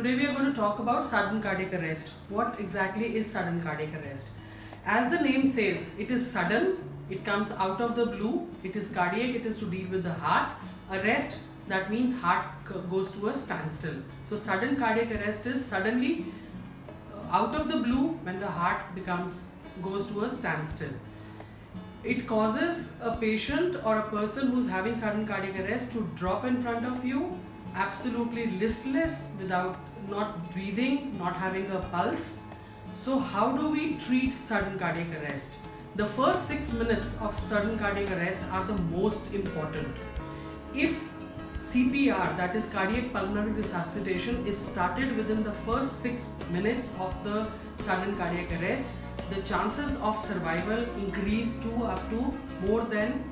Today we are going to talk about sudden cardiac arrest. What exactly is sudden cardiac arrest? As the name says, it is sudden, it comes out of the blue, it is cardiac, it is to deal with the heart. Arrest, that means heart goes to a standstill. So sudden cardiac arrest is suddenly out of the blue when the heart goes to a standstill. It causes a patient or a person who's having sudden cardiac arrest to drop in front of you, absolutely listless, without not breathing, not having a pulse. So how do we treat sudden cardiac arrest? The first 6 minutes of sudden cardiac arrest are the most important. If CPR, that is cardiac pulmonary resuscitation, is started within the first 6 minutes of the sudden cardiac arrest, the chances of survival increase to up to more than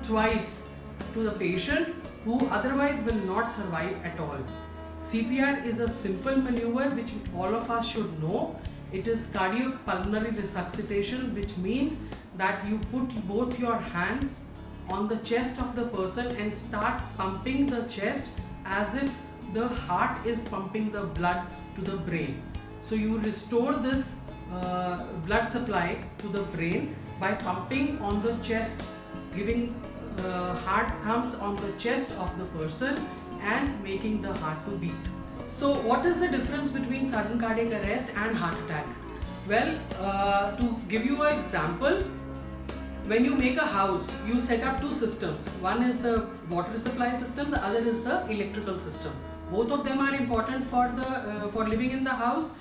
twice to the patient who otherwise will not survive at all. CPR is a simple maneuver which all of us should know. It is cardiac pulmonary resuscitation, which means that you put both your hands on the chest of the person and start pumping the chest as if the heart is pumping the blood to the brain. So you restore this blood supply to the brain by pumping on the chest, giving hard thumps on the chest of the person and making the heart to beat. So what is the difference between sudden cardiac arrest and heart attack? Well, to give you an example, when you make a house, you set up two systems. One is the water supply system, the other is the electrical system. Both of them are important for living in the house,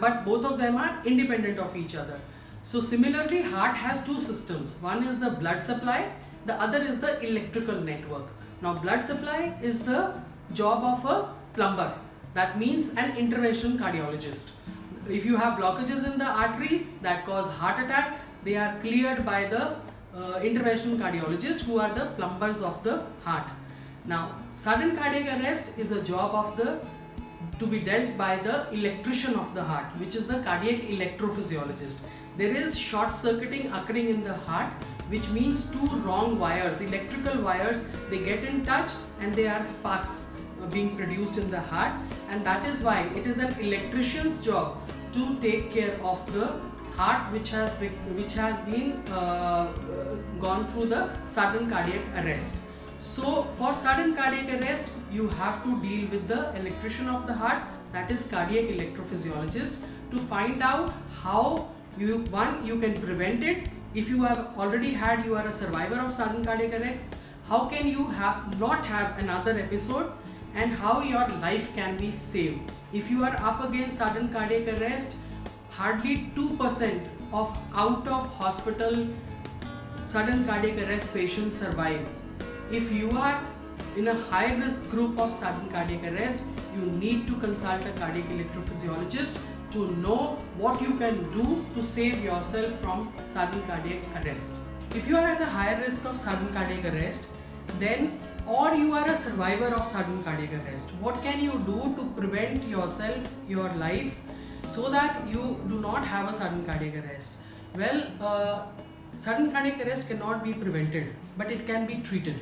but both of them are independent of each other. So similarly, heart has two systems. One is the blood supply, the other is the electrical network. Now blood supply is the job of a plumber. That means an intervention cardiologist. If you have blockages in the arteries that cause heart attack, they are cleared by the intervention cardiologist, who are the plumbers of the heart. Now sudden cardiac arrest is a job to be dealt by the electrician of the heart, which is the cardiac electrophysiologist. There is short circuiting occurring in the heart, which means two wrong wires, electrical wires, they get in touch and there are sparks being produced in the heart, and that is why it is an electrician's job to take care of the heart which has been gone through the sudden cardiac arrest. So for sudden cardiac arrest, you have to deal with the electrician of the heart, that is cardiac electrophysiologist, to find out how you can prevent it. If you have already had, you are a survivor of sudden cardiac arrest, how can you not have another episode, and how your life can be saved. If you are up against sudden cardiac arrest, hardly 2% of out of hospital sudden cardiac arrest patients survive. If you are in a high risk group of sudden cardiac arrest, you need to consult a cardiac electrophysiologist to know what you can do to save yourself from sudden cardiac arrest. If you are at a higher risk of sudden cardiac arrest, or you are a survivor of sudden cardiac arrest, what can you do to prevent yourself, your life, so that you do not have a sudden cardiac arrest? Well, sudden cardiac arrest cannot be prevented, but it can be treated.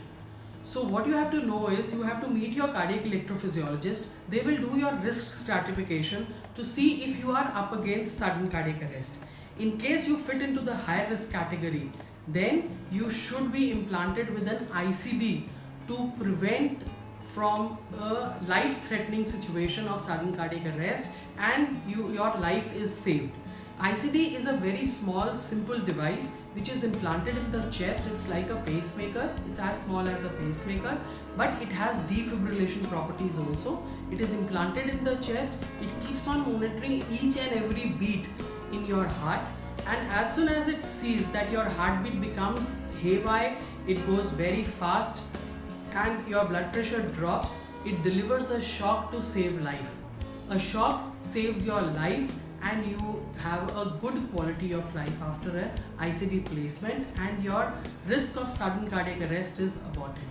So what you have to know is, you have to meet your cardiac electrophysiologist. They will do your risk stratification to see if you are up against sudden cardiac arrest. In case you fit into the high risk category, then you should be implanted with an ICD to prevent from a life-threatening situation of sudden cardiac arrest, and your life is saved. ICD is a very small, simple device which is implanted in the chest. It's like a pacemaker. It's as small as a pacemaker, but it has defibrillation properties also. It is implanted in the chest. It keeps on monitoring each and every beat in your heart, and as soon as it sees that your heartbeat becomes haywire, it goes very fast and your blood pressure drops, it delivers a shock to save life. A shock saves your life, and you have a good quality of life after an ICD placement, and your risk of sudden cardiac arrest is aborted.